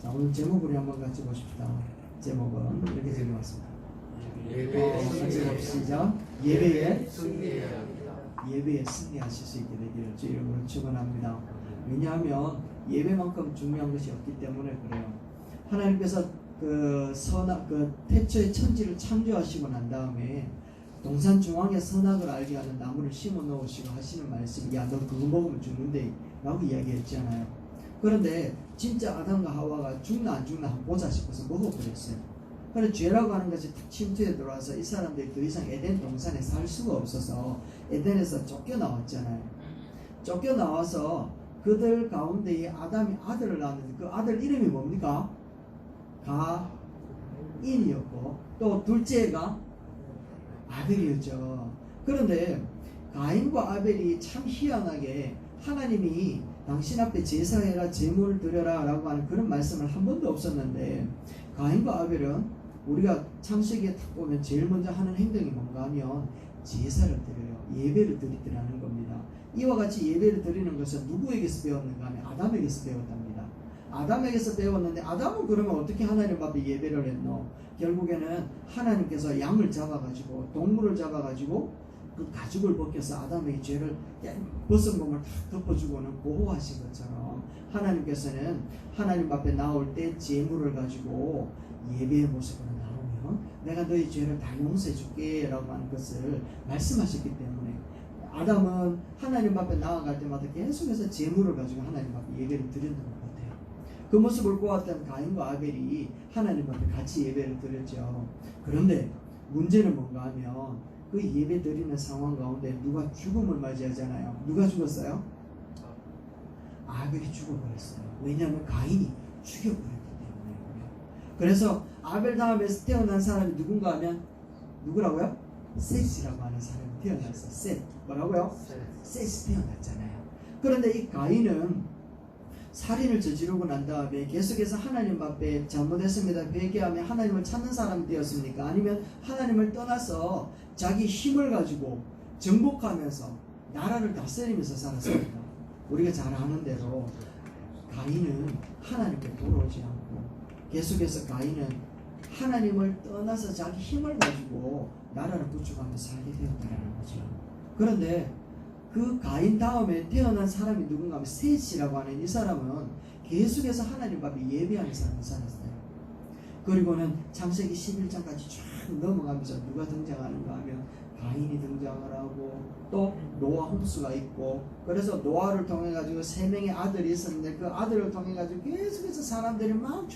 자, 오늘 제목으로 한번 같이 보십시다. 제목은 이렇게 적어놨습니다. 시작. 예배에 승리하실 수 있게 되기를 주 이름으로 축원합니다. 왜냐하면 예배만큼 중요한 것이 없기 때문에 그래요. 하나님께서 태초에 천지를 창조하시고 난 다음에 동산 중앙에 선악을 알게 하는 나무를 심어 놓으시고 하시는 말씀이 야 너 그거 먹으면 죽는데 라고 이야기했잖아요. 그런데 진짜 아담과 하와가 죽나 안 죽나 한번 보자 싶어서 먹어버렸어요. 그래서 죄라고 하는 것이 탁 침투에 들어와서 이 사람들이 더 이상 에덴 동산에 살 수가 없어서 에덴에서 쫓겨나왔잖아요. 쫓겨나와서 그들 가운데 이 아담이 아들을 낳았는데 그 아들 이름이 뭡니까? 가인이었고 또 둘째가 아벨이었죠. 그런데 가인과 아벨이 참 희한하게 하나님이 당신 앞에 제사해라 제물을 드려라 라고 하는 그런 말씀을 한 번도 없었는데 가인과 아벨은 우리가 창세기에 딱 보면 제일 먼저 하는 행동이 뭔가 하면 제사를 드려요. 예배를 드리더라는 겁니다. 이와 같이 예배를 드리는 것은 누구에게서 배웠는가 하면 아담에게서 배웠답니다. 아담에게서 배웠는데 아담은 그러면 어떻게 하나님 앞에 예배를 했노? 결국에는 하나님께서 양을 잡아가지고 동물을 잡아가지고 그 가죽을 벗겨서 아담의 죄를 벗은 몸을 다 덮어주고는 보호하신 것처럼 하나님께서는 하나님 앞에 나올 때 제물을 가지고 예배의 모습으로 나오면 내가 너희 죄를 다 용서해 줄게 라고 하는 것을 말씀하셨기 때문에 아담은 하나님 앞에 나아갈 때마다 계속해서 제물을 가지고 하나님 앞에 예배를 드렸던 것 같아요. 그 모습을 보았던 가인과 아벨이 하나님 앞에 같이 예배를 드렸죠. 그런데 문제는 뭔가 하면 그 예배 드리는 상황 가운데 누가 죽음을 맞이하잖아요. 누가 죽었어요? 아벨이 죽어버렸어요. 왜냐하면 가인이 죽여버렸기 때문에. 그래서 아벨 다음에 태어난 사람이 누군가 하면 누구라고요? 셋이라고 하는 사람이 태어났어. 셋. 뭐라고요? 셋이 태어났잖아요. 그런데 이 가인은 살인을 저지르고 난 다음에 계속해서 하나님 앞에 잘못했습니다 회개하며 하나님을 찾는 사람이 되었습니까? 아니면 하나님을 떠나서 자기 힘을 가지고 정복하면서 나라를 다스리면서 살았습니까? 우리가 잘 아는 대로 가인은 하나님께 돌아오지 않고 계속해서 가인은 하나님을 떠나서 자기 힘을 가지고 나라를 구축하며 살게 되었다는 거죠. 그런데 그 가인 다음에 태어난 사람이 누군가 하면 셋이라고 하는 이 사람은 계속해서 하나님 앞에 예배하는 사람이 살았어요. 그리고는 창세기 11장까지 쫙 넘어가면서 누가 등장하는가 하면 가인이 등장을 하고 또 노아 홍수가 있고 그래서 노아를 통해 가지고 3명의 아들이 있었는데 그 아들을 통해 가지고 계속해서 사람들이 막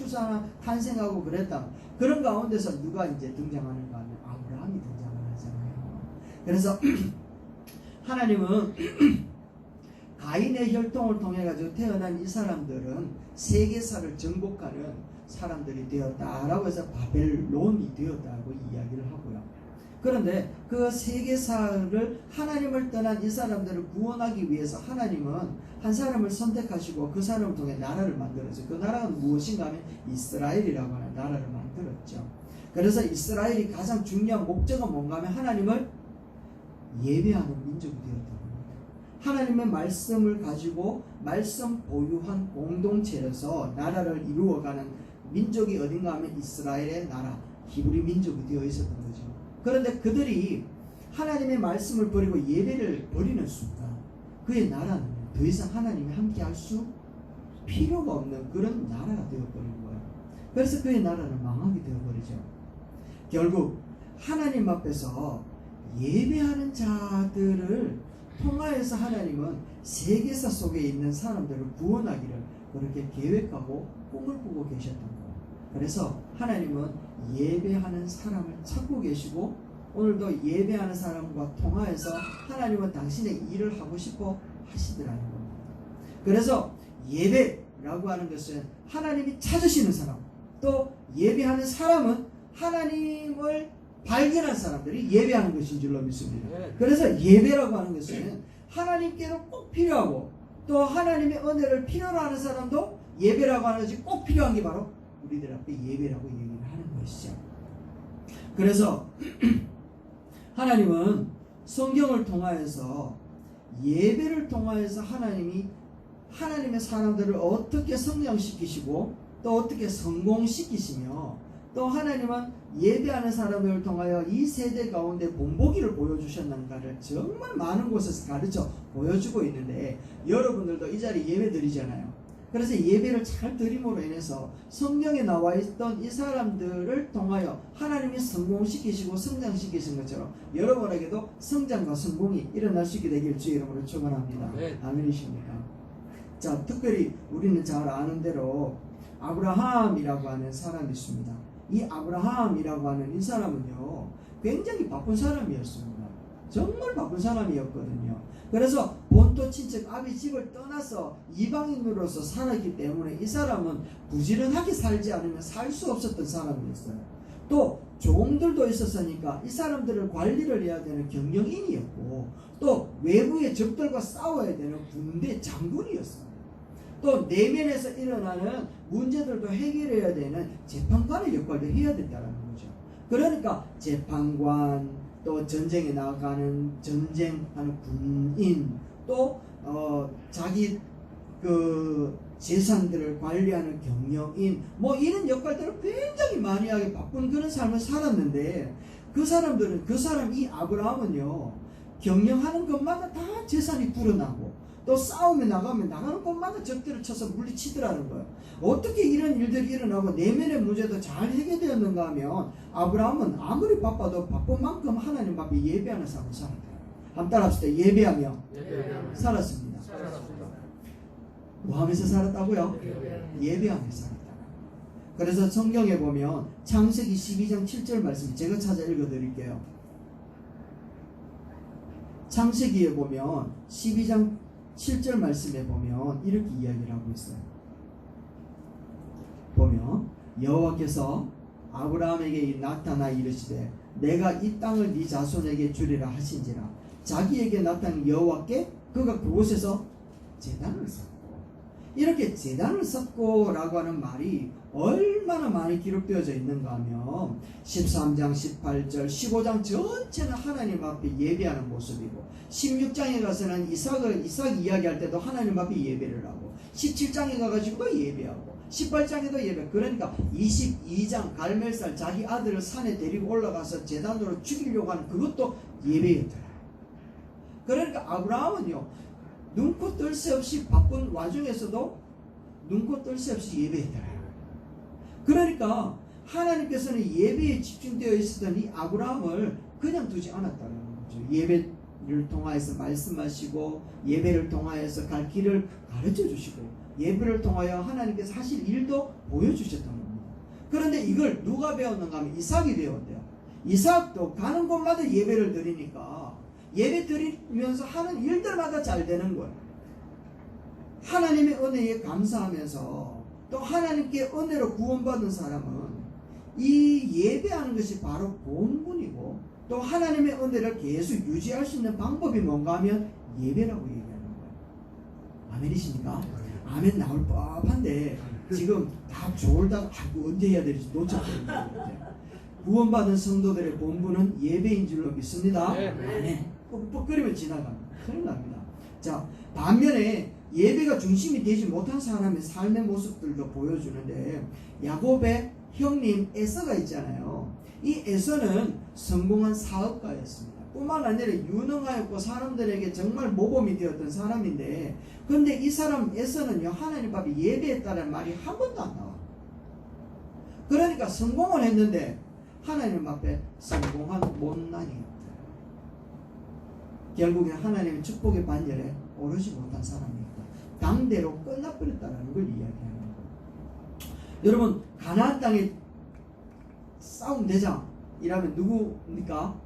탄생하고 그랬다. 그런 가운데서 누가 이제 등장하는가 하면 아브라함이 등장을 하잖아요. 그래서 하나님은 가인의 혈통을 통해 가지고 태어난 이 사람들은 세계사를 정복하는 사람들이 되었다라고 해서 바벨론이 되었다고 이야기를 하고요. 그런데 그 세계사를 하나님을 떠난 이 사람들을 구원하기 위해서 하나님은 한 사람을 선택하시고 그 사람을 통해 나라를 만들었죠. 그 나라는 무엇인가 하면 이스라엘이라고 하는 나라를 만들었죠. 그래서 이스라엘이 가장 중요한 목적은 뭔가 하면 하나님을 예배하는 민족이 되었다는 겁니다. 하나님의 말씀을 가지고 말씀 보유한 공동체로서 나라를 이루어가는 민족이 어딘가 하면 이스라엘의 나라, 히브리 민족이 되어 있었던 거죠. 그런데 그들이 하나님의 말씀을 버리고 예배를 버리는 순간 그의 나라는 더 이상 하나님이 함께 할 수 필요가 없는 그런 나라가 되어버린 거예요. 그래서 그의 나라는 망하게 되어버리죠. 결국 하나님 앞에서 예배하는 자들을 통하여서 하나님은 세계사 속에 있는 사람들을 구원하기를 그렇게 계획하고 꿈을 꾸고 계셨던 거예요. 그래서 하나님은 예배하는 사람을 찾고 계시고 오늘도 예배하는 사람과 통하여서 하나님은 당신의 일을 하고 싶어 하시더라는 겁니다. 그래서 예배라고 하는 것은 하나님이 찾으시는 사람, 또 예배하는 사람은 하나님을 발견한 사람들이 예배하는 것인 줄로 믿습니다. 그래서 예배라고 하는 것은 하나님께로 꼭 필요하고 또 하나님의 은혜를 필요로 하는 사람도 예배라고 하는 것이 꼭 필요한 게 바로 우리들 앞에 예배라고 얘기를 하는 것이죠. 그래서 하나님은 성경을 통하여서 예배를 통하여서 하나님이 하나님의 사람들을 어떻게 성장시키시고 또 어떻게 성공시키시며 또 하나님은 예배하는 사람을 통하여 이 세대 가운데 본보기를 보여주셨는가를 정말 많은 곳에서 가르쳐 보여주고 있는데 여러분들도 이 자리에 예배 드리잖아요. 그래서 예배를 잘 드림으로 인해서 성경에 나와 있던 이 사람들을 통하여 하나님이 성공시키시고 성장시키신 것처럼 여러분에게도 성장과 성공이 일어날 수 있게 되길 주의 이름으로 축원합니다. 네. 아멘이십니까? 자, 특별히 우리는 잘 아는 대로 아브라함이라고 하는 사람이 있습니다. 이 아브라함이라고 하는 이 사람은요, 굉장히 바쁜 사람이었습니다. 정말 바쁜 사람이었거든요. 그래서 본토 친척 아비 집을 떠나서 이방인으로서 살았기 때문에 이 사람은 부지런하게 살지 않으면 살 수 없었던 사람이었어요. 또 종들도 있었으니까 이 사람들을 관리를 해야 되는 경영인이었고, 또 외부의 적들과 싸워야 되는 군대 장군이었어요. 또 내면에서 일어나는 문제들도 해결해야 되는 재판관의 역할도 해야 된다는 거죠. 그러니까 재판관, 또 전쟁에 나가는 전쟁하는 군인, 또 자기 그 재산들을 관리하는 경영인, 뭐 이런 역할들을 굉장히 많이 하게 바쁜 그런 삶을 살았는데, 그 사람 이 아브라함은요, 경영하는 것마다 다 재산이 불어나고, 또 싸움에 나가는 곳마다 적들을 쳐서 물리치더라는 거예요. 어떻게 이런 일들이 일어나고 내면의 문제도 잘 해결되었는가 하면, 아브라함은 아무리 바빠도 바쁜 만큼 하나님 앞에 예배하는 삶을 살았대요. 한번 따라합시다. 예배하며 살았습니다. 뭐 하면서 살았다고요? 예배하며 살았다. 그래서 성경에 보면 창세기 12장 7절 말씀 제가 찾아 읽어드릴게요. 창세기에 보면 12장 7절 말씀에 보면 이렇게 이야기를 하고 있어요. 보면 여호와께서 아브라함에게 나타나 이르시되 내가 이 땅을 네 자손에게 주리라 하신지라. 자기에게 나타난 여호와께 그가 그곳에서 제단을 쌓고, 이렇게 제단을 쌓고 라고 하는 말이 얼마나 많이 기록되어져 있는가 하면 13장 18절 15장 전체는 하나님 앞에 예배하는 모습이고, 16장에 가서는 이삭 이야기할 때도 하나님 앞에 예배를 하고, 17장에 가가지고 예배하고, 18장에도 예배. 그러니까 22장 갈멜살 자기 아들을 산에 데리고 올라가서 제단으로 죽이려고 하는 그것도 예배였더라. 그러니까 아브라함은요, 눈코 뜰 새 없이 바쁜 와중에서도 눈코 뜰 새 없이 예배했더라. 그러니까 하나님께서는 예배에 집중되어 있었던 이 아브라함을 그냥 두지 않았다는 거죠. 예배를 통하여서 말씀하시고, 예배를 통하여서 갈 길을 가르쳐 주시고, 예배를 통하여 하나님께서 하실 일도 보여주셨던 겁니다. 그런데 이걸 누가 배웠는가 하면 이삭이 배웠대요. 이삭도 가는 곳마다 예배를 드리니까 예배 드리면서 하는 일들마다 잘 되는 거예요. 하나님의 은혜에 감사하면서 또 하나님께 은혜로 구원받은 사람은 이 예배하는 것이 바로 본분이고, 또 하나님의 은혜를 계속 유지할 수 있는 방법이 뭔가 하면 예배라고 얘기하는 거예요. 아멘이십니까? 아멘 나올 법한데 지금 다 졸다가 언제 해야 될지 놓쳤거든요. 구원받은 성도들의 본분은 예배인 줄로 믿습니다. 아멘. 뻑뻑거리면 지나갑니다. 큰일 납니다. 자, 반면에 예배가 중심이 되지 못한 사람의 삶의 모습들도 보여주는데, 야곱의 형님 에서가 있잖아요. 이 에서는 성공한 사업가였습니다. 뿐만 아니라 유능하였고 사람들에게 정말 모범이 되었던 사람인데, 그런데 이 사람 에서는요, 하나님 앞에 예배했다는 말이 한 번도 안 나와. 그러니까 성공을 했는데 하나님 앞에 성공한 못난이었다. 결국에 하나님의 축복의 반열에 오르지 못한 사람이었다. 당대로 끝나버렸다는 걸 이야기하는 거예요. 여러분, 가나안 땅의 싸움 대장이라면 누구입니까?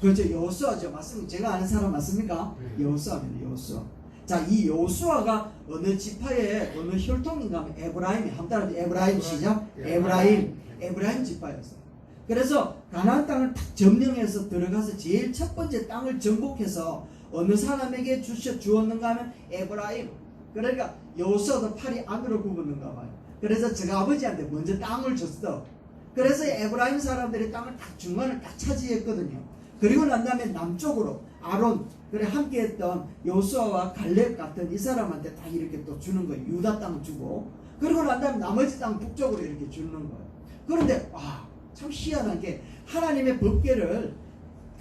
그렇죠, 여호수아죠. 맞습니까? 제가 아는 사람 맞습니까? 여호수아입니다. 여호수아. 자, 이 여호수아가 어느 지파의 어느 혈통인가 하면 에브라임이, 한번 따라 에브라임 시작. 에브라임 지파였어요. 그래서 가나안 땅을 딱 점령해서 들어가서 제일 첫 번째 땅을 정복해서 어느 사람에게 주었는가 하면 에브라임. 그러니까 여호수아도 팔이 안으로 굽었는가 봐요. 그래서 제가 아버지한테 먼저 땅을 줬어. 그래서 에브라임 사람들이 땅을 딱 중간을 딱 차지했거든요. 그리고 난 다음에 남쪽으로 아론, 그래 함께했던 여호수아와 갈렙 같은 이 사람한테 다 이렇게 또 주는 거예요. 유다 땅 주고. 그러고 난 다음에 나머지 땅 북쪽으로 이렇게 주는 거예요. 그런데 참 희한한 게 하나님의 법궤를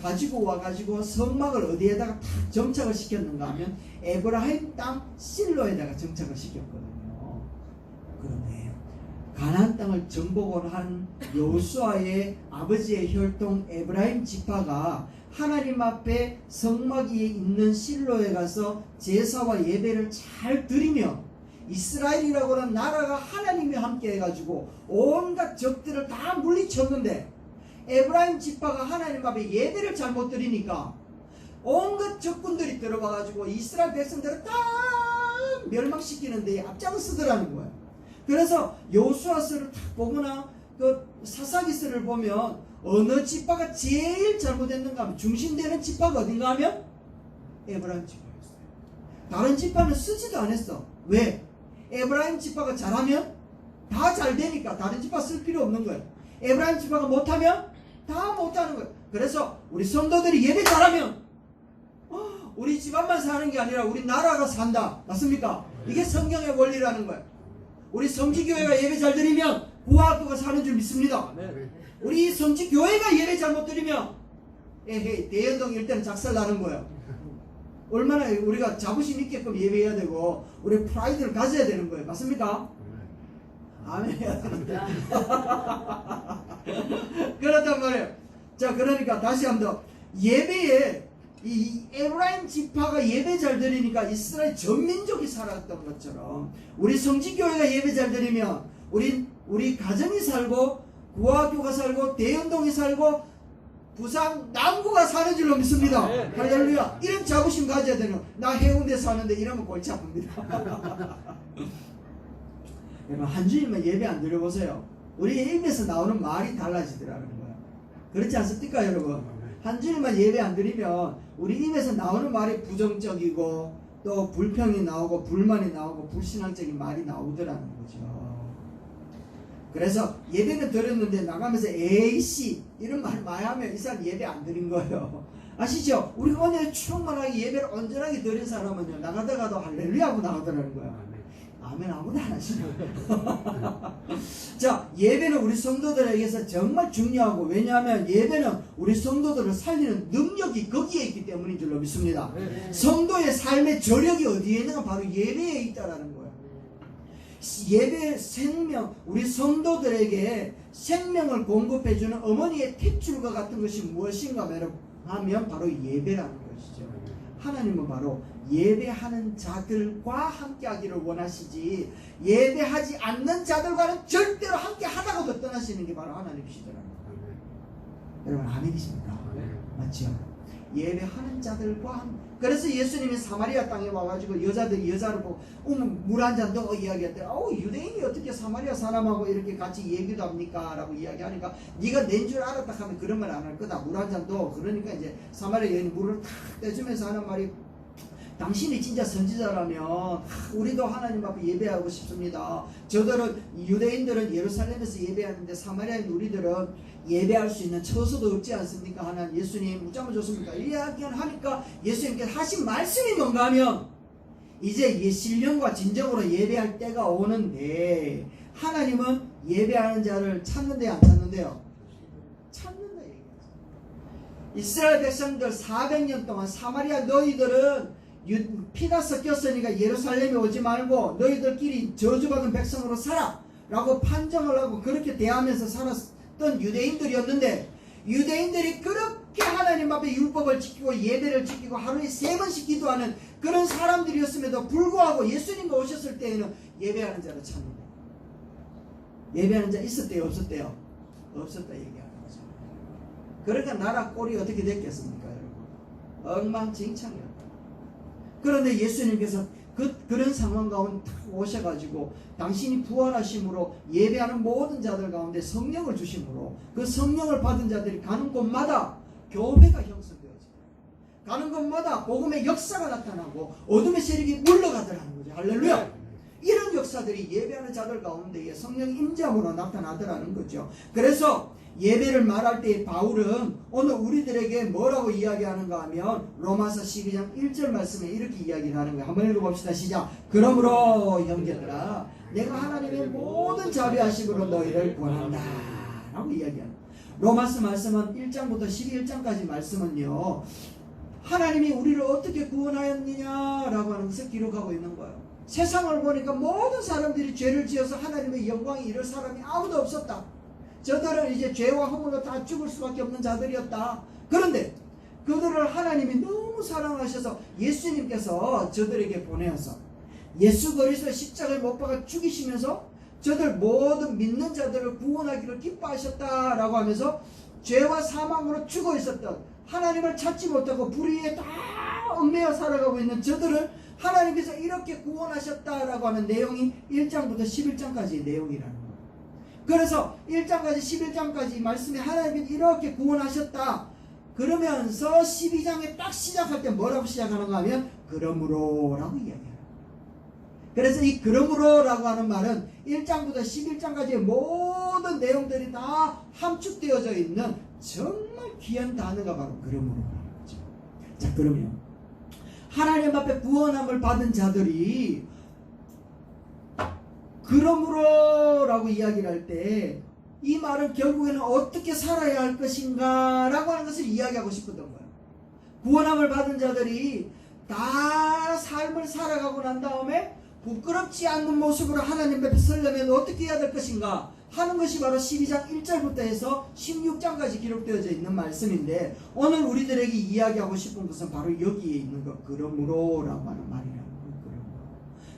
가지고 와가지고 성막을 어디에다가 다 정착을 시켰는가 하면 에브라임 땅 실로에다가 정착을 시켰거든요. 그런데 가나안 땅을 정복을 한 여호수아의 아버지의 혈통 에브라임 지파가 하나님 앞에 성막 위에 있는 실로에 가서 제사와 예배를 잘 드리며 이스라엘이라고 하는 나라가 하나님이 함께 해가지고 온갖 적들을 다 물리쳤는데 에브라임 지파가 하나님 앞에 예배를 잘못 드리니까 온갖 적군들이 들어와가지고 이스라엘 백성들을 다 멸망시키는데 앞장서더라는 거예요. 그래서 여호수아서를 딱 보거나 그 사사기서를 보면 어느 지파가 제일 잘못했는가 하면 중심되는 지파가 어딘가 하면 에브라임 지파였어요. 다른 지파는 쓰지도 않았어. 왜? 에브라임 지파가 잘하면 다 잘 되니까 다른 지파 쓸 필요 없는 거예요. 에브라임 지파가 못하면 다 못하는 거예요. 그래서 우리 성도들이 예배 잘하면 우리 집안만 사는 게 아니라 우리 나라가 산다. 맞습니까? 이게 성경의 원리라는 거예요. 우리 성지교회가 예배 잘 드리면 구하학교가 사는 줄 믿습니다. 우리 성지교회가 예배 잘못 드리면 대연동 일대는 작살나는 거예요. 얼마나 우리가 자부심 있게끔 예배해야 되고 우리 프라이드를 가져야 되는 거예요. 맞습니까? 아멘 해야 됩니다. 그렇단 말이에요. 자, 그러니까 다시 한번 예배에 이 에브라임 지파가 예배 잘 드리니까 이스라엘 전민족이 살았던 것처럼 우리 성지교회가 예배 잘 드리면 우리 가정이 살고 구하교가 살고 대연동이 살고 부산 남구가 사는 줄로 믿습니다. 할렐루야. 이런 자부심 가져야 되는. 나 해운대 사는데 이러면 골치 아픕니다. 여러분 한 주일만 예배 안 드려보세요. 우리 입에서 나오는 말이 달라지더라는 거예요. 그렇지 않습니까 여러분? 한 주일만 예배 안 드리면 우리 입에서 나오는 말이 부정적이고 또 불평이 나오고 불만이 나오고 불신앙적인 말이 나오더라는 거죠. 그래서 예배는 드렸는데 나가면서 에이씨 이런 말 많이 하면 이 사람 예배 안 드린 거예요. 아시죠? 우리 은혜에 충만하게 예배를 온전하게 드린 사람은요 나가다가도 할렐루야 하고 나가더라는 거예요. 아멘 아무도 안 하시네요. 자, 예배는 우리 성도들에게서 정말 중요하고 왜냐하면 예배는 우리 성도들을 살리는 능력이 거기에 있기 때문인 줄로 믿습니다. 성도의 삶의 저력이 어디에 있는가 바로 예배에 있다라는 거예요. 예배 생명, 우리 성도들에게 생명을 공급해주는 어머니의 탯줄과 같은 것이 무엇인가 하면 바로 예배라는 것이죠. 하나님은 바로 예배하는 자들과 함께 하기를 원하시지 예배하지 않는 자들과는 절대로 함께 하다가도 떠나시는 게 바로 하나님이시더라고요. 여러분 아멘이십니까? 맞죠? 예배하는 자들과 그래서 예수님이 사마리아 땅에 와가지고 여자를 보고 물 한 잔 더 이야기했대. 유대인이 어떻게 사마리아 사람하고 이렇게 같이 얘기도 합니까? 라고 이야기하니까 네가 낸 줄 알았다 하면 그런 말 안 할 거다. 물 한 잔 더. 그러니까 이제 사마리아 여인이 물을 탁 떼주면서 하는 말이 당신이 진짜 선지자라면 우리도 하나님 앞에 예배하고 싶습니다. 저들은 유대인들은 예루살렘에서 예배하는데 사마리아인 우리들은 예배할 수 있는 처소도 없지 않습니까? 하나님 예수님 묻자면 좋습니까? 이야기하니까 예수님께서 하신 말씀이 뭔가 하면 이제 신령과 진정으로 예배할 때가 오는데 하나님은 예배하는 자를 찾는데요 안 찾는데요? 찾는다 얘기하죠. 이스라엘 백성들 400년 동안 사마리아 너희들은 피가 섞였으니까 예루살렘에 오지 말고 너희들끼리 저주받은 백성으로 살아 라고 판정을 하고 그렇게 대하면서 살았던 유대인들이었는데 유대인들이 그렇게 하나님 앞에 율법을 지키고 예배를 지키고 하루에 3번씩 기도하는 그런 사람들이었음에도 불구하고 예수님과 오셨을 때에는 예배하는 자를 찾는다. 예배하는 자 있었대요 없었대요? 없었다 얘기하는 거죠. 그러니까 나라 꼴이 어떻게 됐겠습니까 여러분? 엉망진창이었다. 그런데 예수님께서 그런 상황 가운데 딱 오셔가지고 당신이 부활하심으로 예배하는 모든 자들 가운데 성령을 주심으로 그 성령을 받은 자들이 가는 곳마다 교회가 형성되어지고 가는 곳마다 복음의 역사가 나타나고 어둠의 세력이 물러가더라는 거죠. 할렐루야. 이런 역사들이 예배하는 자들 가운데에 성령 임재함으로 나타나더라는 거죠. 그래서 예배를 말할 때 바울은 오늘 우리들에게 뭐라고 이야기하는가 하면 로마서 12장 1절 말씀에 이렇게 이야기를 하는 거예요. 한번 읽어봅시다. 시작. 그러므로 형제들아 내가 하나님의 모든 자비하심으로 너희를 구원한다 라고 이야기합니다. 로마서 말씀은 1장부터 11장까지 말씀은요, 하나님이 우리를 어떻게 구원하였느냐 라고 하는 것을 기록하고 있는 거예요. 세상을 보니까 모든 사람들이 죄를 지어서 하나님의 영광에 이를 사람이 아무도 없었다. 저들은 이제 죄와 허물로 다 죽을 수밖에 없는 자들이었다. 그런데 그들을 하나님이 너무 사랑하셔서 예수님께서 저들에게 보내어서 예수 그리스도의 십자가에 못 박아 죽이시면서 저들 모든 믿는 자들을 구원하기를 기뻐하셨다라고 하면서 죄와 사망으로 죽어 있었던, 하나님을 찾지 못하고 불의에 다 얽매여 살아가고 있는 저들을 하나님께서 이렇게 구원하셨다라고 하는 내용이 1장부터 11장까지의 내용이라는 거예요. 그래서 1장까지 11장까지 말씀에 하나님이 이렇게 구원하셨다 그러면서 12장에 딱 시작할 때 뭐라고 시작하는가 하면 그러므로 라고 이야기해요. 그래서 이 그러므로 라고 하는 말은 1장부터 11장까지의 모든 내용들이 다 함축되어져 있는 정말 귀한 단어가 바로 그러므로라는 거죠. 자, 그러면 하나님 앞에 구원함을 받은 자들이 그러므로 라고 이야기를 할 때 이 말은 결국에는 어떻게 살아야 할 것인가 라고 하는 것을 이야기하고 싶었던 거예요. 구원함을 받은 자들이 다 삶을 살아가고 난 다음에 부끄럽지 않는 모습으로 하나님 앞에 서려면 어떻게 해야 될 것인가 하는 것이 바로 12장 1절부터 해서 16장까지 기록되어져 있는 말씀인데, 오늘 우리들에게 이야기하고 싶은 것은 바로 여기에 있는 것, 그러므로 라고 하는 말이라는 거예요.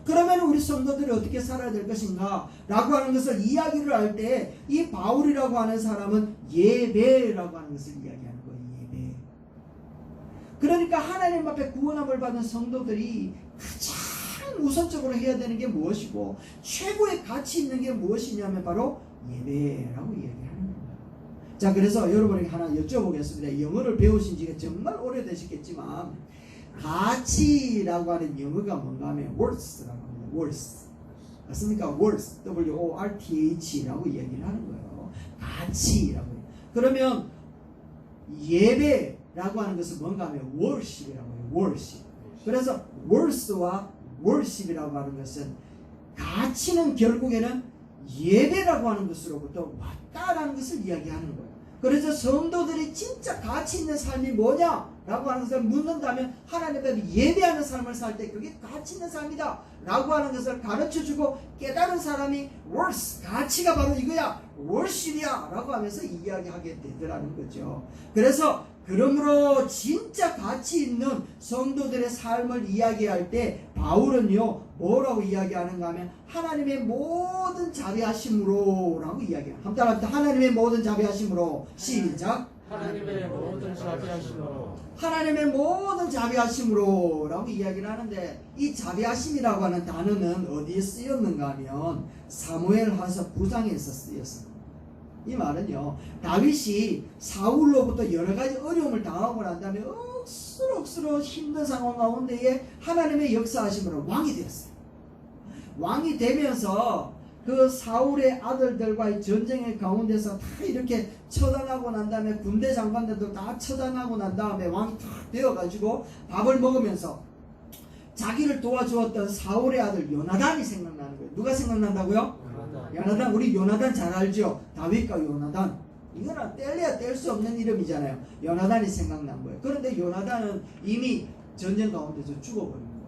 그러면 우리 성도들이 어떻게 살아야 될 것인가 라고 하는 것을 이야기를 할 때 이 바울이라고 하는 사람은 예배라고 하는 것을 이야기하는 거예요. 예배. 그러니까 하나님 앞에 구원함을 받은 성도들이 가장 우선적으로 해야 되는 게 무엇이고 최고의 가치 있는 게 무엇이냐면 바로 예배라고 이야기하는 거예요. 자, 그래서 여러분에게 하나 여쭤보겠습니다. 영어를 배우신 지가 정말 오래되셨겠지만 가치라고 하는 영어가 뭔가 하면 worth라고 합니다. worth. 맞습니까? worth. W-O-R-T-H라고 이야기를 하는 거예요. 가치라고. 그러면 예배라고 하는 것은 뭔가 하면 worship이라고 해요. worship. 그래서 worth와 worship이라고 하는 것은 가치는 결국에는 예배라고 하는 것으로부터 왔다라는 것을 이야기하는 거예요. 그래서 성도들이 진짜 가치 있는 삶이 뭐냐라고 하는 것을 묻는다면 하나님 앞에 예배하는 삶을 살 때 그게 가치 있는 삶이다 라고 하는 것을 가르쳐주고 깨달은 사람이 worth, 가치가 바로 이거야, worship이야 라고 하면서 이야기하게 되더라는 거죠. 그래서 그러므로 진짜 가치 있는 성도들의 삶을 이야기할 때 바울은요 뭐라고 이야기하는가 하면 하나님의 모든 자비하심으로 라고 이야기해요. 한번 따라합니다. 하나님의 모든 자비하심으로. 시작. 하나님의 모든 자비하심으로. 하나님의 모든 자비하심으로 라고 이야기를 하는데, 이 자비하심이라고 하는 단어는 어디에 쓰였는가 하면 사무엘하서 9장에서 쓰였어요. 이 말은요, 다윗이 사울로부터 여러 가지 어려움을 당하고 난 다음에 억수로 힘든 상황 가운데에 하나님의 역사하심으로 왕이 되었어요. 왕이 되면서 그 사울의 아들들과의 전쟁의 가운데서 다 이렇게 처단하고 난 다음에 군대 장관들도 다 처단하고 난 다음에 왕이 탁 되어가지고 밥을 먹으면서 자기를 도와주었던 사울의 아들 요나단이 생각나는 거예요. 누가 생각난다고요? 요나단. 우리 요나단 잘 알죠? 다윗과 요나단. 이거는 뗄래야 뗄 수 없는 이름이잖아요. 요나단이 생각난 거예요. 그런데 요나단은 이미 전쟁 가운데서 죽어버린 거예요.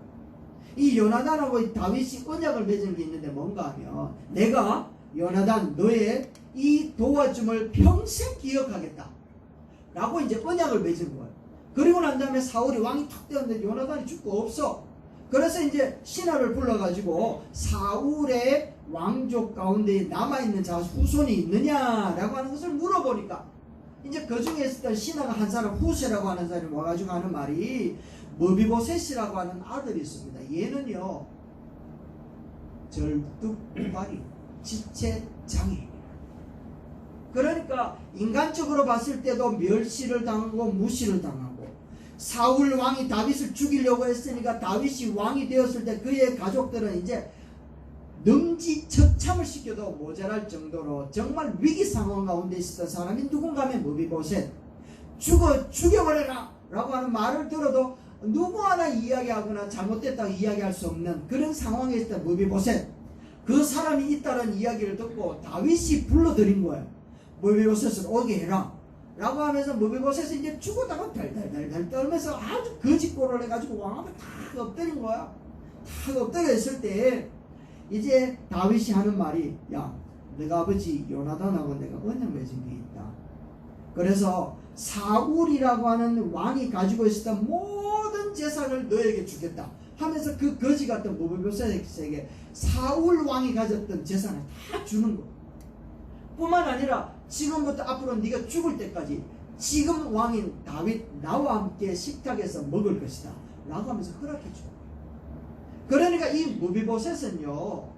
이 요나단하고 다윗이 언약을 맺은 게 있는데 뭔가 하면 내가 요나단 너의 이 도와줌을 평생 기억하겠다 라고 이제 언약을 맺은 거예요. 그리고 난 다음에 사울이 왕이 탁 되었는데 요나단이 죽고 없어. 그래서 이제 신하를 불러가지고 사울의 왕족 가운데 남아있는 자 후손이 있느냐라고 하는 것을 물어보니까 이제 그 중에 있었던 신하가 한 사람 후세라고 하는 사람이 와가지고 하는 말이 머비보셋이라고 하는 아들이 있습니다. 얘는요 절뚝발이 지체장애. 그러니까 인간적으로 봤을 때도 멸시를 당하고 무시를 당하고, 사울 왕이 다윗을 죽이려고 했으니까 다윗이 왕이 되었을 때 그의 가족들은 이제 능지처참을 시켜도 모자랄 정도로 정말 위기 상황 가운데 있었던 사람이 누군가 하면 머비보셋. 죽여버려라 라고 하는 말을 들어도 누구 하나 이야기하거나 잘못됐다고 이야기할 수 없는 그런 상황에 있었던 머비보셋. 그 사람이 있다는 이야기를 듣고 다윗이 불러들인 거예요. 머비보셋을 오게 해라 라고 하면서 머비보셋이 이제 죽었다가 달달달달 떨면서 아주 거짓골을 해가지고 왕 앞에 탁 엎드린 거야. 탁 엎드려 있을 때 이제 다윗이 하는 말이, 야, 내가 아버지 요나단하고 내가 언약 맺은 게 있다. 그래서 사울이라고 하는 왕이 가지고 있었던 모든 재산을 너에게 주겠다 하면서 그 거지 같은 머비보셋에게 사울 왕이 가졌던 재산을 다 주는 거. 뿐만 아니라 지금부터 앞으로 네가 죽을 때까지 지금 왕인 다윗 나와 함께 식탁에서 먹을 것이다 라고 하면서 허락해 주는 거예요. 그러니까 이 머비보셋은요,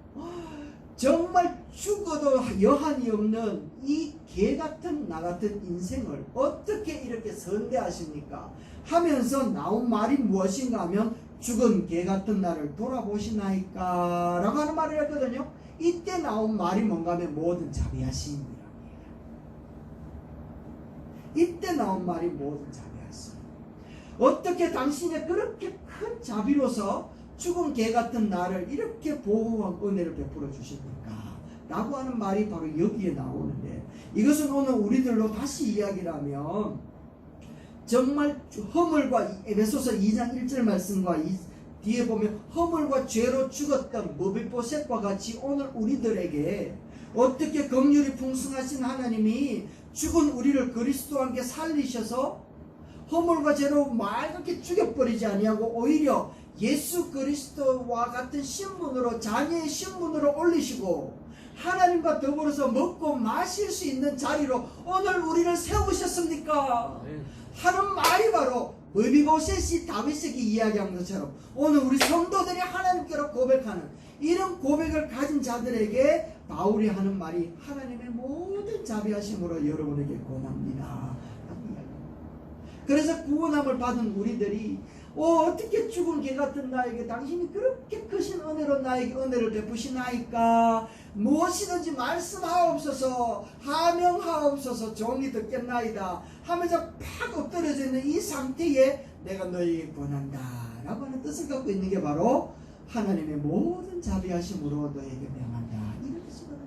정말 죽어도 여한이 없는 이 개같은 나같은 인생을 어떻게 이렇게 선대하십니까 하면서 나온 말이 무엇인가 하면, 죽은 개같은 나를 돌아보시나이까 라고 하는 말을 했거든요. 이때 나온 말이 뭔가 하면 모든 자비하심이랍니다. 이때 나온 말이 모든 자비하심. 어떻게 당신의 그렇게 큰 자비로서 죽은 개 같은 나를 이렇게 보호하고 은혜를 베풀어 주십니까? 라고 하는 말이 바로 여기에 나오는데, 이것은 오늘 우리들로 다시 이야기를 하면 정말 허물과, 에베소서 2장 1절 말씀과 뒤에 보면 허물과 죄로 죽었던 머비보셋과 같이 오늘 우리들에게 어떻게 긍휼이 풍성하신 하나님이 죽은 우리를 그리스도와 함께 살리셔서 허물과 죄로 맑게 죽여버리지 아니하고 오히려 예수 그리스도와 같은 신분으로, 자녀의 신분으로 올리시고 하나님과 더불어서 먹고 마실 수 있는 자리로 오늘 우리를 세우셨습니까? 하는 말이 바로 머비보셋이 다윗에게 이야기한 것처럼 오늘 우리 성도들이 하나님께로 고백하는 이런 고백을 가진 자들에게 바울이 하는 말이, 하나님의 모든 자비하심으로 여러분에게 권합니다. 그래서 구원함을 받은 우리들이 어떻게 죽은 개 같은 나에게 당신이 그렇게 크신 은혜로 나에게 은혜를 베푸시나이까? 무엇이든지 말씀하옵소서, 하명하옵소서, 종이 듣겠나이다 하면서 팍 엎드려져 있는 이 상태에 내가 너희에게 권한다 라고 하는 뜻을 갖고 있는 게 바로 하나님의 모든 자비하심으로 너희에게 명한다, 이런 뜻이거든요.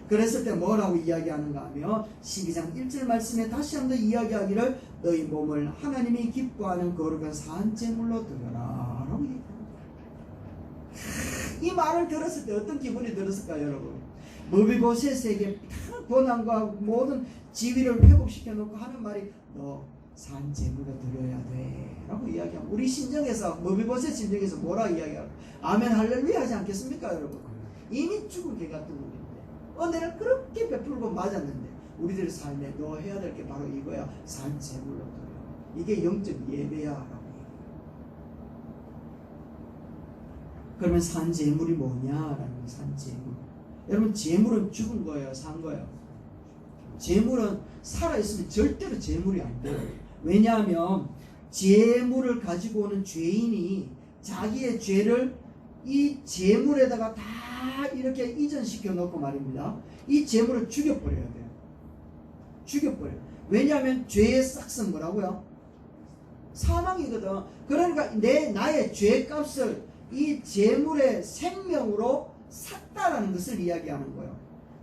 그랬을 때 뭐라고 이야기하는가 하면 12장 1절 말씀에 다시 한번 이야기하기를, 너희 몸을 하나님이 기뻐하는 거룩한 산제물로 드려라 라고 얘기합니다. 이 말을 들었을 때 어떤 기분이 들었을까요, 여러분? 머비보셋에게 권한과 모든 지위를 회복시켜 놓고 하는 말이, 너 산제물로 드려야 돼 라고 이야기합니다. 우리 심정에서, 머비보셋 심정에서 뭐라고 이야기하고 아멘 할렐루야 하지 않겠습니까, 여러분? 이미 죽은 개 같은 우리인데 은혜를 그렇게 베풀고 맞았는데 우리들의 삶에 너 해야 될 게 바로 이거야. 산제물로 드려. 이게 영적 예배야 라고. 그러면 산제물이 뭐냐라는, 산제물. 여러분, 제물은 죽은 거예요, 산 거예요? 제물은 살아있으면 절대로 제물이 안 돼요. 왜냐하면 제물을 가지고 오는 죄인이 자기의 죄를 이 제물에다가 다 이렇게 이전시켜 놓고 말입니다, 이 제물을 죽여버려야 돼요. 죽여버려요. 왜냐하면 죄의 싹은 뭐라고요? 사망이거든. 그러니까 나의 죄값을 이 제물의 생명으로 샀다라는 것을 이야기하는 거예요.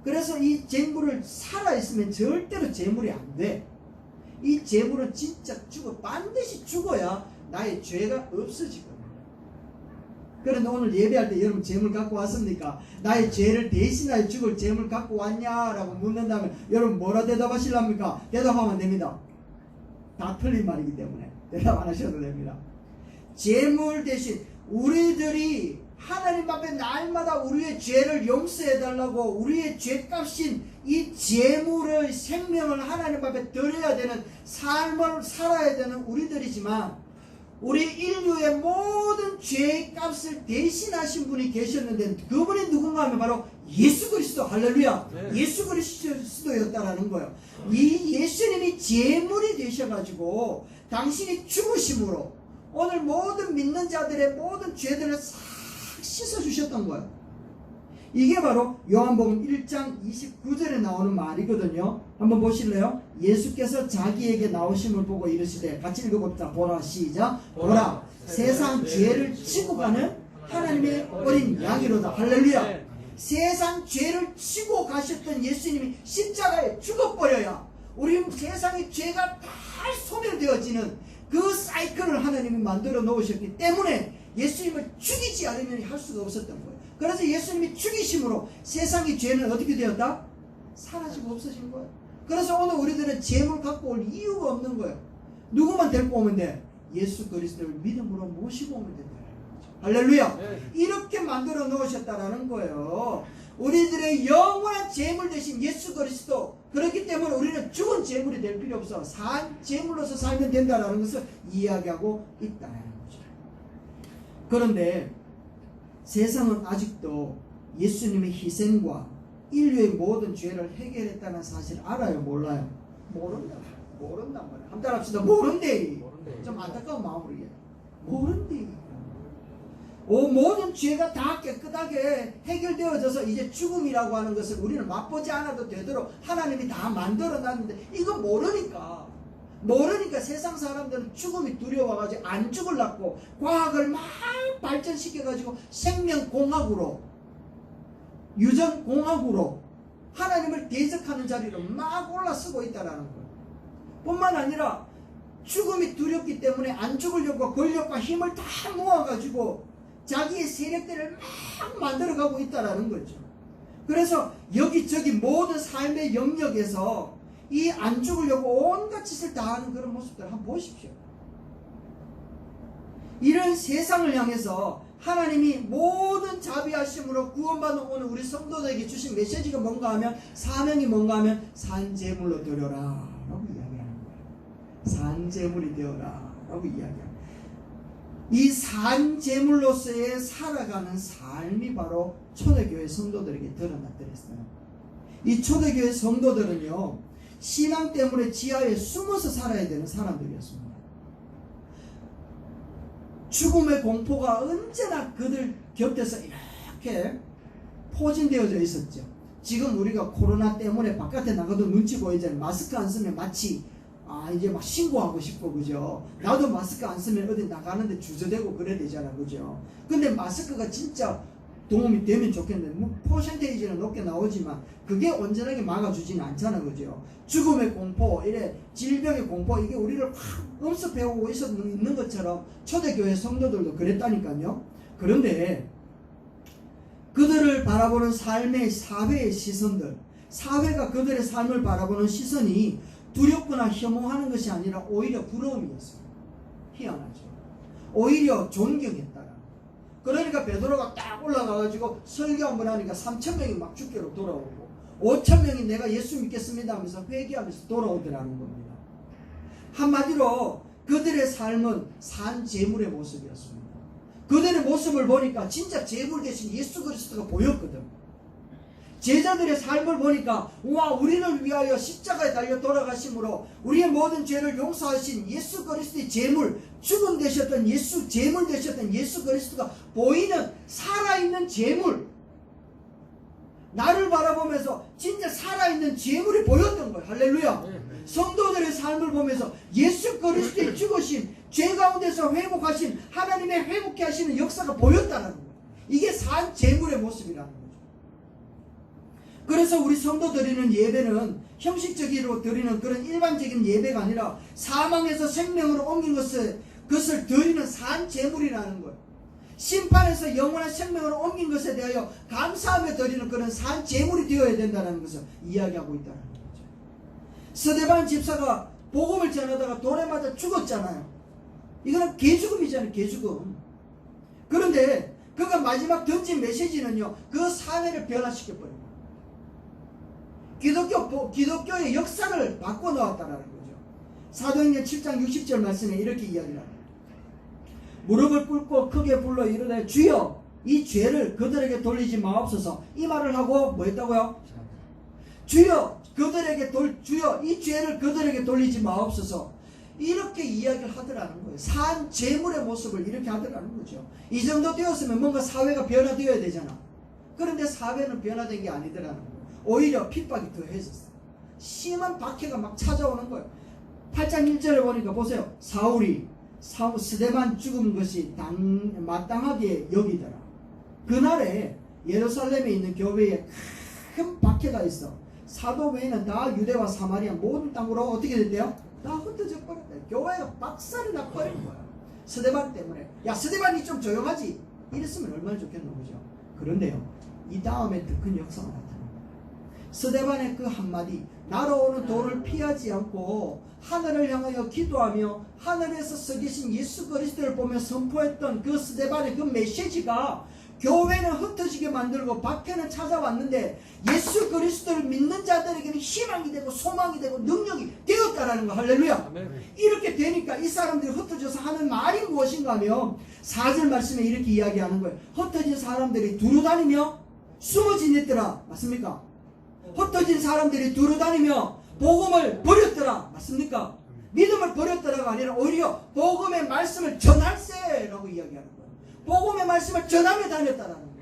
그래서 이 제물을 살아있으면 절대로 제물이 안 돼. 이 제물은 진짜 반드시 죽어야 나의 죄가 없어지거든요. 그런데 오늘 예배할 때 여러분 제물 갖고 왔습니까? 나의 죄를 대신하여 죽을 제물 갖고 왔냐라고 묻는다면 여러분 뭐라 대답하실랍니까? 대답하면 안 됩니다. 다 틀린 말이기 때문에 대답 안 하셔도 됩니다. 제물 대신 우리들이 하나님 앞에 날마다 우리의 죄를 용서해달라고 우리의 죄값인 이 제물의 생명을 하나님 앞에 드려야 되는 삶을 살아야 되는 우리들이지만, 우리 인류의 모든 죄값을 대신하신 분이 계셨는데 그분이 누군가 하면 바로 예수 그리스도. 할렐루야. 네. 예수 그리스도였다라는 거예요. 이 예수님이 제물이 되셔가지고 당신이 죽으심으로 오늘 모든 믿는 자들의 모든 죄들을 싹 씻어주셨던 거예요. 이게 바로 요한복음 1장 29절에 나오는 말이거든요. 한번 보실래요? 예수께서 자기에게 나오심을 보고 이르시되, 같이 읽어봅시다. 보라, 시작. 보라, 세상 죄를 지고 가는 하나님의 어린 양이로다. 할렐루야. 세상 죄를 지고 가셨던 예수님이 십자가에 죽어버려야 우리 세상의 죄가 다 소멸되어지는 그 사이클을 하나님이 만들어 놓으셨기 때문에 예수님을 죽이지 않으면 할 수가 없었던 거예요. 그래서 예수님이 죽이심으로 세상의 죄는 어떻게 되었다? 사라지고 없어진 거예요. 그래서 오늘 우리들은 죄물 갖고 올 이유가 없는 거예요. 누구만 데리고 오면 돼? 예수 그리스도를 믿음으로 모시고 오면 된다는 거죠. 할렐루야. 이렇게 만들어 놓으셨다라는 거예요. 우리들의 영원한 제물 대신 예수 그리스도. 그렇기 때문에 우리는 죽은 제물이 될 필요 없어. 산 제물로서 살면 된다라는 것을 이야기하고 있다는 거죠. 그런데 세상은 아직도 예수님의 희생과 인류의 모든 죄를 해결했다는 사실을 알아요? 몰라요? 모른단 말이야. 한번 따라합시다. 모른대. 좀 안타까운 마음으로 얘기해. 모른대. 모든 죄가 다 깨끗하게 해결되어져서 이제 죽음이라고 하는 것을 우리는 맛보지 않아도 되도록 하나님이 다 만들어놨는데 이거 모르니까 세상 사람들은 죽음이 두려워가지고 안 죽으려고 과학을 막 발전시켜가지고 생명공학으로 유전공학으로 하나님을 대적하는 자리로 막 올라서고 있다는 거예요. 뿐만 아니라 죽음이 두렵기 때문에 안 죽으려고 권력과 힘을 다 모아가지고 자기의 세력들을 막 만들어가고 있다는 거죠. 그래서 여기저기 모든 삶의 영역에서 이 안 죽으려고 온갖 짓을 다 하는 그런 모습들 한번 보십시오. 이런 세상을 향해서 하나님이 모든 자비하심으로 구원받은 오늘 우리 성도들에게 주신 메시지가 뭔가 하면, 사명이 뭔가 하면 산제물로 드려라 라고 이야기하는 거예요. 산제물이 되어라 라고 이야기합니다. 이 산제물로서의 살아가는 삶이 바로 초대교회 성도들에게 드러났더랬어요. 이 초대교회 성도들은요, 신앙 때문에 지하에 숨어서 살아야 되는 사람들이었습니다. 죽음의 공포가 언제나 그들 곁에서 이렇게 포진되어져 있었죠. 지금 우리가 코로나 때문에 바깥에 나가도 눈치 보이잖아요. 마스크 안 쓰면 마치 이제 막 신고하고 싶고, 그죠? 나도 마스크 안 쓰면 어디 나가는데 주저대고 그래야 되잖아, 그죠? 근데 마스크가 진짜 도움이 되면 좋겠는데, 뭐 퍼센테이지는 높게 나오지만 그게 온전하게 막아주지는 않잖아, 그죠? 죽음의 공포, 이래 질병의 공포, 이게 우리를 확 엄습해오고 있는 것처럼 초대교회 성도들도 그랬다니까요. 그런데 그들을 바라보는 삶의 사회의 시선들, 사회가 그들의 삶을 바라보는 시선이 두렵거나 혐오하는 것이 아니라 오히려 부러움이었어요. 희한하죠. 오히려 존경했다. 그러니까 베드로가 딱 올라가가지고 설교 한번 하니까 3,000명이 막 주께로 돌아오고 5,000명이 내가 예수 믿겠습니다 하면서 회개하면서 돌아오더라는 겁니다. 한마디로 그들의 삶은 산 제물의 모습이었습니다. 그들의 모습을 보니까 진짜 제물 대신 예수 그리스도가 보였거든. 제자들의 삶을 보니까 와, 우리를 위하여 십자가에 달려 돌아가심으로 우리의 모든 죄를 용서하신 예수 그리스도의 제물, 죽음 되셨던 예수, 제물 되셨던 예수 그리스도가 보이는 살아있는 제물, 나를 바라보면서 진짜 살아있는 제물이 보였던 거예요. 할렐루야. 성도들의 삶을 보면서 예수 그리스도의 죽으신, 죄 가운데서 회복하신, 하나님의 회복케 하시는 역사가 보였다는 거예요. 이게 산 제물의 모습이라는 거예요. 그래서 우리 성도 드리는 예배는 형식적으로 드리는 그런 일반적인 예배가 아니라 사망에서 생명으로 옮긴 그것을 드리는 산 제물이라는 거예요. 심판에서 영원한 생명으로 옮긴 것에 대하여 감사하며 드리는 그런 산 제물이 되어야 된다는 것을 이야기하고 있다는 거죠. 스데반 집사가 복음을 전하다가 돌에 맞아 죽었잖아요. 이거는 개죽음이잖아요. 개죽음. 그런데 그가 마지막 던진 메시지는요, 그 사회를 변화시켜버립니다. 기독교의 역사를 바꿔놓았다는 거죠. 사도행전 7장 60절 말씀에 이렇게 이야기를 합니다. 무릎을 꿇고 크게 불러 이르되 주여 이 죄를 그들에게 돌리지 마옵소서. 이 말을 하고 뭐 했다고요? 주여 이 죄를 그들에게 돌리지 마옵소서. 이렇게 이야기를 하더라는 거예요. 산 제물의 모습을 이렇게 하더라는 거죠. 이 정도 되었으면 뭔가 사회가 변화되어야 되잖아. 그런데 사회는 변화된 게 아니더라는 거예요. 오히려 핍박이 더해졌어요. 심한 박해가 막 찾아오는 거예요. 8장 1절에 보니까 보세요. 사울이 스데반 죽은 것이 마땅하게 여기더라. 그날에 예루살렘에 있는 교회에 큰 박해가 있어. 사도 외에는 다 유대와 사마리아 모든 땅으로 어떻게 됐대요? 다 흩어져 버렸다. 교회가 박살이 나 버린 거야. 스데반 때문에. 야, 스데반이 좀 조용하지? 이랬으면 얼마나 좋겠노, 그죠? 그런데요, 이 다음에 더 큰 역사가 나타납니다. 스데반의 그 한마디, 날아오는 돌을 피하지 않고 하늘을 향하여 기도하며 하늘에서 서 계신 예수 그리스도를 보며 선포했던 그 스데반의 그 메시지가 교회는 흩어지게 만들고 박해는 찾아왔는데 예수 그리스도를 믿는 자들에게는 희망이 되고 소망이 되고 능력이 되었다라는 거. 할렐루야. 아멘. 이렇게 되니까 이 사람들이 흩어져서 하는 말이 무엇인가 하면 4절 말씀에 이렇게 이야기하는 거예요. 흩어진 사람들이 두루다니며 숨어 지냈더라. 맞습니까? 흩어진 사람들이 두루다니며 복음을 버렸더라. 맞습니까? 믿음을 버렸더라가 아니라 오히려 복음의 말씀을 전할세라고 이야기하는 거예요. 복음의 말씀을 전하며 다녔다라는 거예요.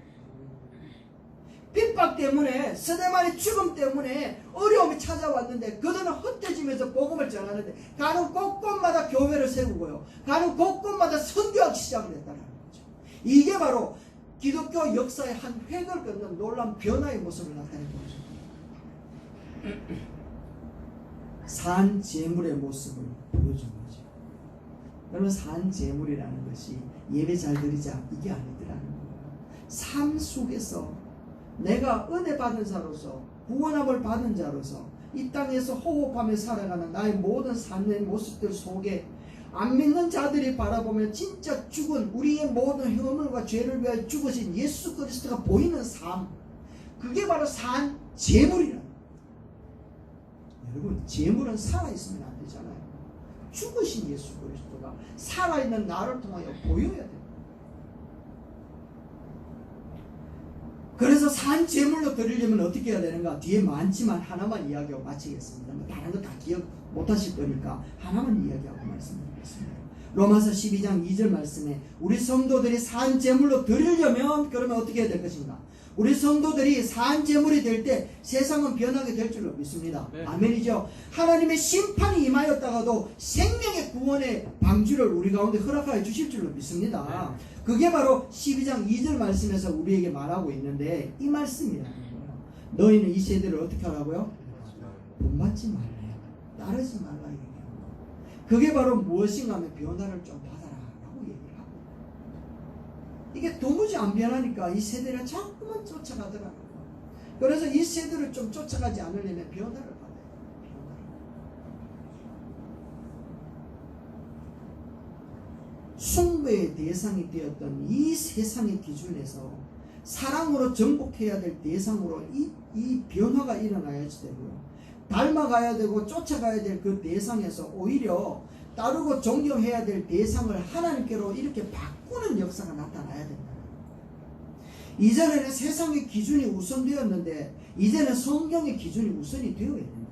핍박 때문에, 스데반의 죽음 때문에 어려움이 찾아왔는데 그들은 흩어지면서 복음을 전하는데 가는 곳곳마다 교회를 세우고요, 가는 곳곳마다 선교하기 시작을 했다는 거죠. 이게 바로 기독교 역사의 한 획을 긋는 놀라운 변화의 모습을 나타낸 거죠. 산 제물의 모습을 보여준 거죠. 여러분, 산 제물이라는 것이 예배 잘 드리자 이게 아니더라는 거예요. 삶 속에서 내가 은혜 받은 자로서, 구원함을 받은 자로서 이 땅에서 호흡하며 살아가는 나의 모든 삶의 모습들 속에 안 믿는 자들이 바라보면 진짜 죽은 우리의 모든 허물과 죄를 위하여 죽으신 예수 그리스도가 보이는 삶, 그게 바로 산 제물이라는 거예요. 여러분, 제물은 살아있으면 안 되잖아요. 죽으신 예수 그리스도가 살아있는 나를 통하여 보여야 돼요. 그래서 산 제물로 드리려면 어떻게 해야 되는가? 뒤에 많지만 하나만 이야기하고 마치겠습니다. 뭐 다른 거 다 기억 못하실 거니까 하나만 이야기하고 말씀드리겠습니다. 로마서 12장 2절 말씀에 우리 성도들이 산 제물로 드리려면 그러면 어떻게 해야 될 것인가? 우리 성도들이 산 제물이 될 때 세상은 변하게 될 줄로 믿습니다. 네. 아멘이죠. 하나님의 심판이 임하였다가도 생명의 구원의 방주를 우리 가운데 허락하여 주실 줄로 믿습니다. 네. 그게 바로 12장 2절 말씀에서 우리에게 말하고 있는데 이 말씀이라는 거예요. 너희는 이 세대를 어떻게 하라고요? 본받지 말래, 따르지 말라 얘기해요. 그게 바로 무엇인가 하면 변화를 좀 받아라 라고 얘기를 하고, 이게 도무지 안 변하니까 이 세대를 자꾸만 쫓아가더라고요. 그래서 이 세대를 좀 쫓아가지 않으려면 변화를 받아요. 숭배의 대상이 되었던 이 세상의 기준에서 사랑으로 정복해야 될 대상으로 이 변화가 일어나야지 되고요, 닮아가야 되고 쫓아가야 될 그 대상에서 오히려 따르고 존경해야 될 대상을 하나님께로 이렇게 바꾸는 역사가 나타나야 된다. 이전에는 세상의 기준이 우선되었는데 이제는 성경의 기준이 우선이 되어야 된다.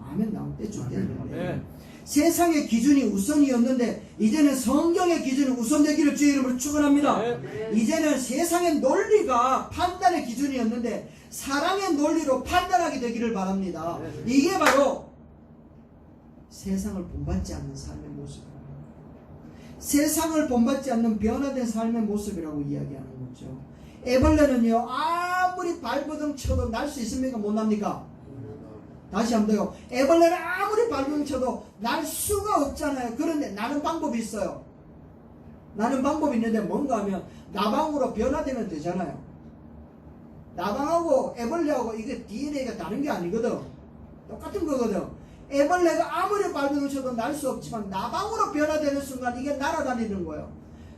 아멘 나올 때쯤 되는데, 세상의 기준이 우선이었는데 이제는 성경의 기준이 우선되기를 주의 이름으로 축원합니다. 네. 이제는 세상의 논리가 판단의 기준이었는데 사랑의 논리로 판단하게 되기를 바랍니다. 네. 이게 바로 세상을 본받지 않는 삶의 모습이라고, 세상을 본받지 않는 변화된 삶의 모습이라고 이야기하는 거죠. 애벌레는요, 아무리 발버둥 쳐도 날 수 있습니까? 못 납니까? 다시 한번 더요. 애벌레는 아무리 발버둥 쳐도 날 수가 없잖아요. 그런데 나는 방법이 있어요. 나는 방법이 있는데 뭔가 하면 나방으로 변화되면 되잖아요. 나방하고 애벌레하고 이게 DNA가 다른 게 아니거든. 똑같은 거거든. 애벌레가 아무리 발버둥 쳐도 날 수 없지만 나방으로 변화되는 순간 이게 날아다니는 거예요.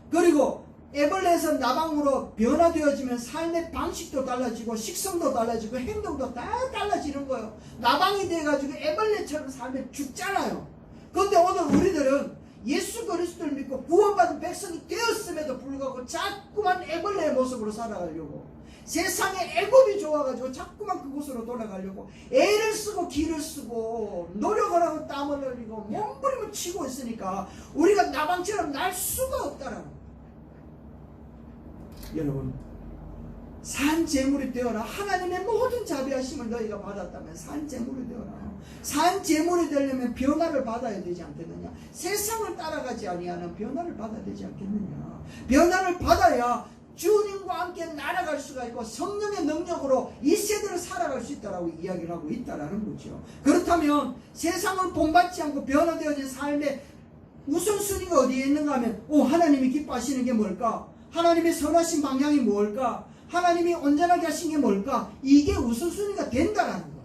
그리고 애벌레에서 나방으로 변화되어지면 삶의 방식도 달라지고 식성도 달라지고 행동도 다 달라지는 거예요. 나방이 돼가지고 애벌레처럼 살면 죽잖아요. 그런데 오늘 우리들은 예수 그리스도를 믿고 구원받은 백성이 되었음에도 불구하고 자꾸만 애벌레의 모습으로 살아가려고, 세상에 애굽이 좋아가지고 자꾸만 그곳으로 돌아가려고 애를 쓰고 기를 쓰고 노력을 하고 땀을 흘리고 몸부림을 치고 있으니까 우리가 나방처럼 날 수가 없다라는 거예요. 여러분, 산 제물이 되어라. 하나님의 모든 자비와 하심을 너희가 받았다면 산 제물이 되어라. 산 제물이 되려면 변화를 받아야 되지 않겠느냐. 세상을 따라가지 아니하는 변화를 받아야 되지 않겠느냐. 변화를 받아야 주님과 함께 날아갈 수가 있고 성령의 능력으로 이 세대를 살아갈 수 있다라고 이야기를 하고 있다라는 거죠. 그렇다면 세상을 본받지 않고 변화되어진 삶의 우선순위가 어디에 있는가 하면 하나님이 기뻐하시는 게 뭘까? 하나님의 선하신 방향이 뭘까? 하나님이 온전하게 하신 게 뭘까? 이게 우선순위가 된다라는 거예요.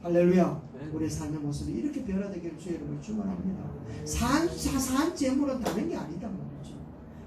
할렐루야. 우리의 삶의 모습이 이렇게 변화되기를 주의 이름으로 축원합니다. 산 제물은 다른 게 아니다 말이죠.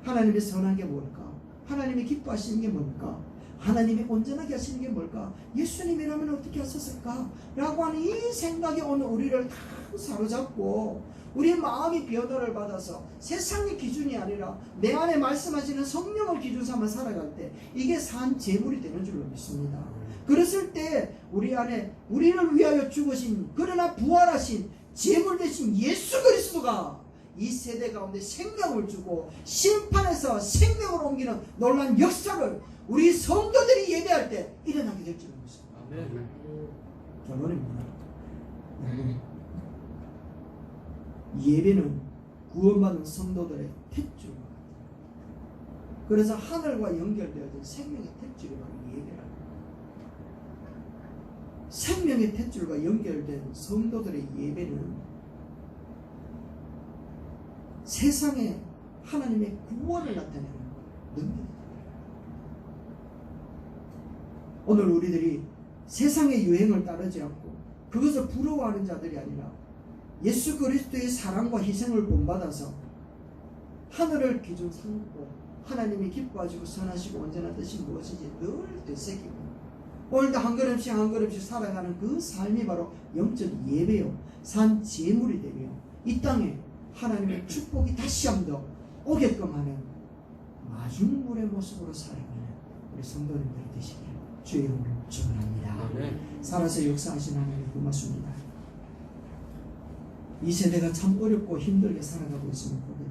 하나님의 선한 게 뭘까? 하나님이 기뻐하시는 게 뭘까? 하나님이 온전하게 하시는 게 뭘까? 예수님이라면 어떻게 하셨을까? 라고 하는 이 생각이 오늘 우리를 다 사로잡고 우리의 마음이 변화를 받아서 세상의 기준이 아니라 내 안에 말씀하시는 성령을 기준 삼아 살아갈 때 이게 산 제물이 되는 줄로 믿습니다. 그랬을 때 우리 안에 우리를 위하여 죽으신 그러나 부활하신 제물 되신 예수 그리스도가 이 세대 가운데 생명을 주고 심판에서 생명으로 옮기는 놀라운 역사를 우리 성도들이 예배할 때 일어나게 될 줄로 믿습니다. 아멘. 결론입니다. 예배는 구원받은 성도들의 탯줄. 그래서 하늘과 연결되어진 생명의 탯줄이 바로 예배라. 생명의 탯줄과 연결된 성도들의 예배는 세상에 하나님의 구원을 나타내는 능력입니다. 오늘 우리들이 세상의 유행을 따르지 않고 그것을 부러워하는 자들이 아니라 예수 그리스도의 사랑과 희생을 본받아서 하늘을 기준 삼고 하나님이 기뻐하시고 선하시고 온전한 뜻이 무엇인지 늘 되새기고 오늘도 한 걸음씩 한 걸음씩 살아가는 그 삶이 바로 영적 예배요 산 제물이 되며 이 땅에 하나님의 축복이 다시 한번 오게끔 하는 마중물의 모습으로 살아가는 우리 성도님들이 되시기를 주의 이름으로 축원합니다. 살아서 역사하신 하나님 고맙습니다. 이 세대가 참 어렵고 힘들게 살아가고 있음을 보게